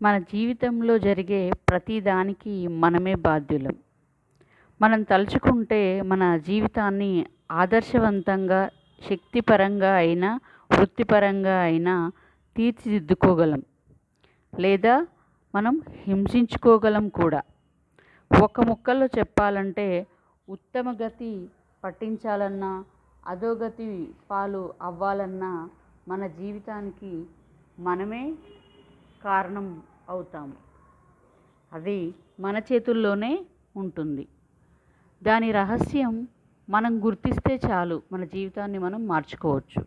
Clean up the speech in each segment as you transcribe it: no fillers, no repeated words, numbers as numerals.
మన జీవితంలో జరిగే ప్రతి దానికి మనమే బాధ్యులం. మనం తలుచుకుంటే మన జీవితాన్ని ఆదర్శవంతంగా, శక్తిపరంగా అయినా, వృత్తిపరంగా అయినా తీర్చిదిద్దుకోగలం. లేదా మనం హింసించుకోగలం కూడా. ఒక ముక్కలో చెప్పాలంటే ఉత్తమ గతి పట్టించాలన్నా, అధోగతి పాలు అవ్వాలన్నా మన జీవితానికి మనమే కారణం అవుతాము. అది మన చేతుల్లోనే ఉంటుంది. దాని రహస్యం మనం గుర్తిస్తే చాలు, మన జీవితాన్ని మనం మార్చుకోవచ్చు.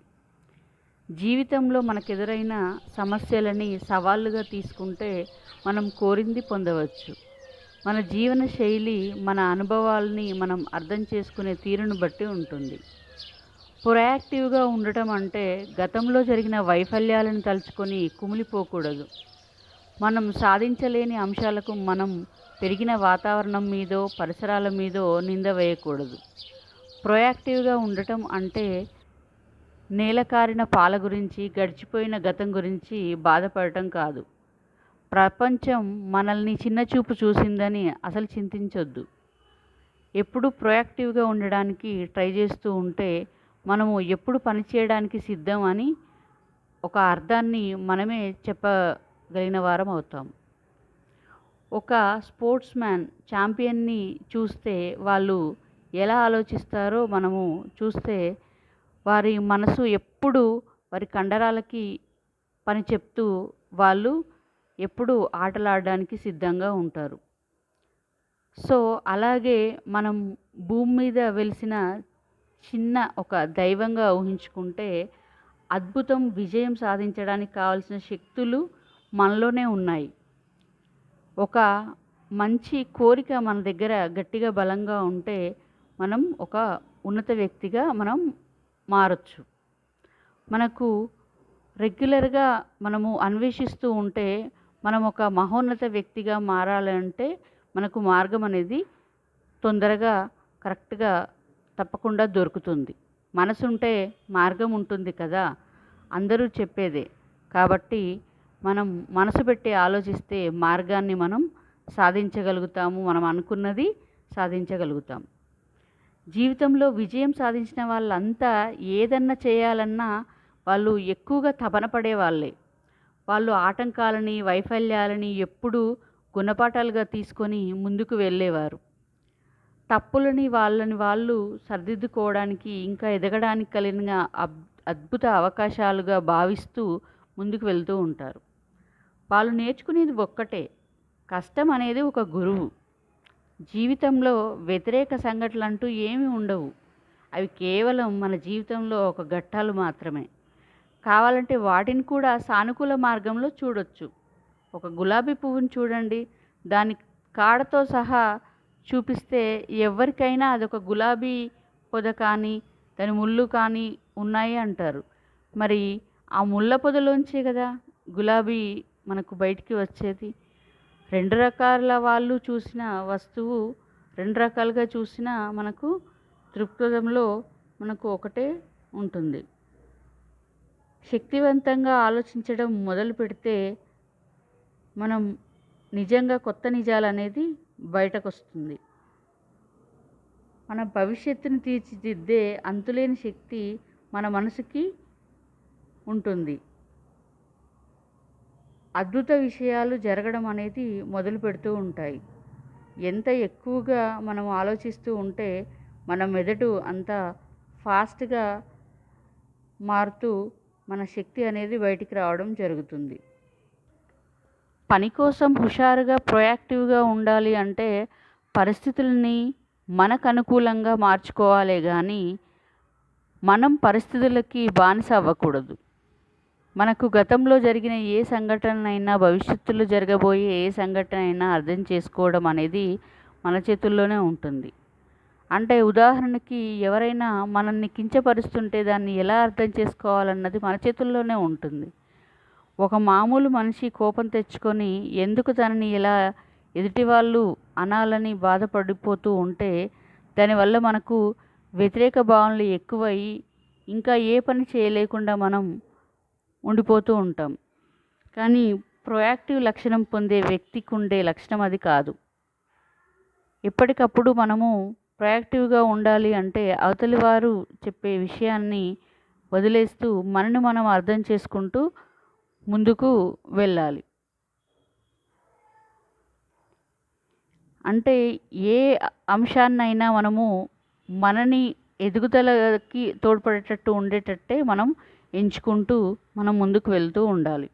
జీవితంలో మనకెదురైన సమస్యలని సవాళ్ళుగా తీసుకుంటే మనం కోరింది పొందవచ్చు. మన జీవన శైలి, మన అనుభవాల్ని మనం అర్థం చేసుకునే తీరును బట్టి ఉంటుంది. ప్రొయాక్టివ్గా ఉండటం అంటే గతంలో జరిగిన వైఫల్యాలను తలుచుకొని కుమిలిపోకూడదు. మనం సాధించలేని అంశాలకు మనం పెరిగిన వాతావరణం మీదో, పరిసరాల మీదో నింద వేయకూడదు. ప్రొయాక్టివ్గా ఉండటం అంటే నేలకారిన పాల గురించి, గడిచిపోయిన గతం గురించి బాధపడటం కాదు. ప్రపంచం మనల్ని చిన్నచూపు చూసిందని అసలు చింతించొద్దు. ఎప్పుడు ప్రొయాక్టివ్గా ఉండడానికి ట్రై చేస్తూ ఉంటే మనము ఎప్పుడు పని చేయడానికి సిద్ధం అని ఒక అర్థాన్ని మనమే చెప్పగలిగిన వారం అవుతాం. ఒక స్పోర్ట్స్ మ్యాన్ ఛాంపియన్ని చూస్తే వాళ్ళు ఎలా ఆలోచిస్తారో మనము చూస్తే వారి మనసు ఎప్పుడు వారి కండరాలకి పని చెప్తూ వాళ్ళు ఎప్పుడు ఆటలాడడానికి సిద్ధంగా ఉంటారు. సో అలాగే మనం భూమి మీద వెలిసిన చిన్న ఒక దైవంగా ఊహించుకుంటే అద్భుతం విజయం సాధించడానికి కావలసిన శక్తులు మనలోనే ఉన్నాయి. ఒక మంచి కోరిక మన దగ్గర గట్టిగా బలంగా ఉంటే మనం ఒక ఉన్నత వ్యక్తిగా మనం మారచ్చు. మనకు రెగ్యులర్గా మనము అన్వేషిస్తూ ఉంటే మనం ఒక మహోన్నత వ్యక్తిగా మారాలంటే మనకు మార్గం అనేది తొందరగా కరెక్ట్గా తప్పకుండా దొరుకుతుంది. మనసు ఉంటే మార్గం ఉంటుంది కదా, అందరూ చెప్పేదే. కాబట్టి మనం మనసు పెట్టి ఆలోచిస్తే మార్గాన్ని మనం సాధించగలుగుతాము. మనం అనుకున్నది సాధించగలుగుతాం. జీవితంలో విజయం సాధించిన వాళ్ళంతా ఏదన్నా చేయాలన్నా వాళ్ళు ఎక్కువగా తపన పడే వాళ్ళే. వాళ్ళు ఆటంకాలని, వైఫల్యాలని ఎప్పుడూ గుణపాఠాలుగా తీసుకొని ముందుకు వెళ్ళేవారు. తప్పులని వాళ్ళు సరిదిద్దుకోవడానికి, ఇంకా ఎదగడానికి కలిగిన అద్భుత అవకాశాలుగా భావిస్తూ ముందుకు వెళ్తూ ఉంటారు. వాళ్ళు నేర్చుకునేది ఒక్కటే, కష్టం అనేది ఒక గురువు. జీవితంలో వ్యతిరేక సంఘటనలు అంటూ ఏమీ ఉండవు. అవి కేవలం మన జీవితంలో ఒక ఘట్టాలు మాత్రమే. కావాలంటే వాటిని కూడా సానుకూల మార్గంలో చూడొచ్చు. ఒక గులాబీ పువ్వుని చూడండి, దాని కాడతో సహా చూపిస్తే ఎవరికైనా అదొక గులాబీ పొద కానీ, దాని ముళ్ళు కానీ ఉన్నాయి అంటారు. మరి ఆ ముళ్ళ పొదలోంచే కదా గులాబీ మనకు బయటికి వచ్చేది. రెండు రకాల వాళ్ళు చూసిన వస్తువు రెండు రకాలుగా చూసినా మనకు దృక్పథంలో మనకు ఒకటే ఉంటుంది. శక్తివంతంగా ఆలోచించడం మొదలు పెడితే మనం నిజంగా కొత్త నిజాలు అనేది బయటకు వస్తుంది. మన భవిష్యత్తుని తీర్చిదిద్దే అంతులేని శక్తి మన మనసుకి ఉంటుంది. అద్భుత విషయాలు జరగడం అనేది మొదలు పెడుతూ ఉంటాయి. ఎంత ఎక్కువగా మనం ఆలోచిస్తూ ఉంటే మన మెదడు అంత ఫాస్ట్గా మారుతూ మన శక్తి అనేది బయటికి రావడం జరుగుతుంది. పని కోసం హుషారుగా ప్రొయాక్టివ్గా ఉండాలి అంటే పరిస్థితుల్ని మనకు అనుకూలంగా మార్చుకోవాలే కానీ మనం పరిస్థితులకి బానిస అవ్వకూడదు. మనకు గతంలో జరిగిన ఏ సంఘటన అయినా, భవిష్యత్తులో జరగబోయే ఏ సంఘటన అయినా అర్థం చేసుకోవడం అనేది మన చేతుల్లోనే ఉంటుంది. అంటే ఉదాహరణకి ఎవరైనా మనల్ని కించపరుస్తుంటే దాన్ని ఎలా అర్థం చేసుకోవాలన్నది మన చేతుల్లోనే ఉంటుంది. ఒక మామూలు మనిషి కోపం తెచ్చుకొని ఎందుకు తనని ఇలా ఎదుటి వాళ్ళు అనాలని బాధపడిపోతూ ఉంటే దానివల్ల మనకు వ్యతిరేక భావనలు ఎక్కువై ఇంకా ఏ పని చేయలేకుండా మనం ఉండిపోతూ ఉంటాం. కానీ ప్రొయాక్టివ్ లక్షణం పొందే వ్యక్తికి ఉండే లక్షణం అది కాదు. ఎప్పటికప్పుడు మనము ప్రొయాక్టివ్గా ఉండాలి అంటే అవతలి వారు చెప్పే విషయాన్ని వదిలేస్తూ మనని మనం అర్థం చేసుకుంటూ ముందుకు వెళ్ళాలి. అంటే ఏ అంశాన్నైనా మనము మనని ఎదుగుదలకి తోడ్పడేటట్టు ఉండేటట్టే మనం ఎంచుకుంటూ మనం ముందుకు వెళ్తూ ఉండాలి.